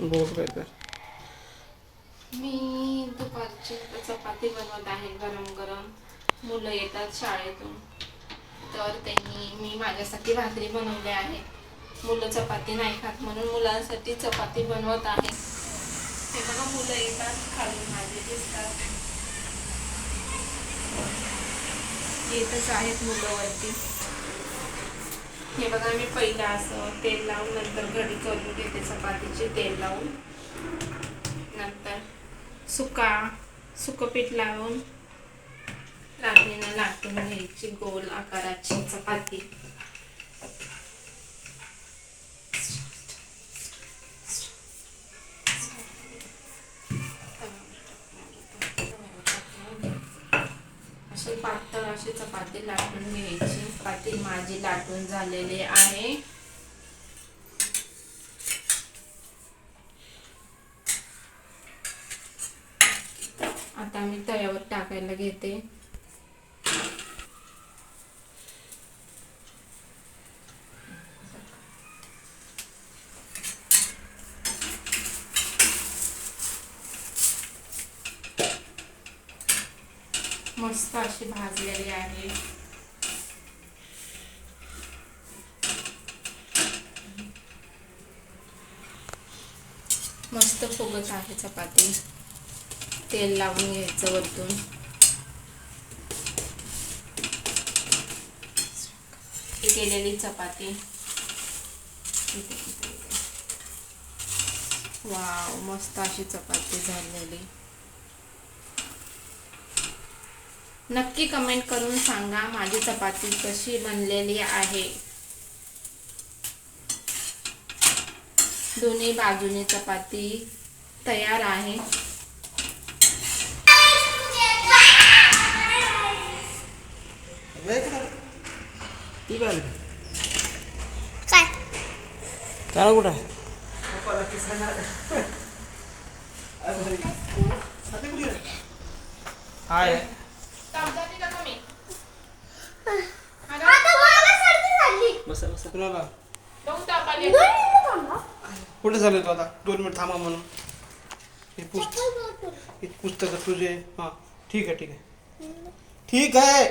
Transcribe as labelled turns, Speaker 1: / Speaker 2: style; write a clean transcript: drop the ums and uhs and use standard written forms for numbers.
Speaker 1: बोल काय तर.
Speaker 2: मी दुपारची चपाती बनवत आहे गरम गरम. मुलं येतात शाळेतून तर मी माझ्यासाठी भाकरी बनवली आहे. मुलं चपाती नाही खात म्हणून मुलांसाठी चपाती बनवत आहे. हे बघा मुलं येतात खालून माझे दिसतात. येतच आहेत मुलं वरती. हे बघा मी पहिला असं तेल लावून नंतर घडी करून घेते चपातीचे तेल लावून. नंतर सुकं पीठ लावून लाटणीनं लाटून घ्यायची गोल आकाराची चपाती. अशी पातळ अशी चपाती लाटून घ्यायची. चपाती माझी लाटून झालेली आहे. आता मी तव्यावर टाकायला घेते. मस्त अशी भाजलेली आहे. मस्त फुगत आहे चपाती. तेल लावून घ्यायचं वरतून. केलेली चपाती. वाव, मस्त अशी चपाती झालेली. नक्की कमेंट करून सांगा माझी चपाती कशी बनलेली आहे. दोन्ही बाजूने चपाती तयार आहे.
Speaker 1: काय त्याला कुठं आहे? हाय बसा बसा. कुणाला कुठे झालं तू आता? 2 मिनिट थांबा म्हणून. हे पुस्तक तुझे. हां ठीक आहे ठीक आहे ठीक आहे.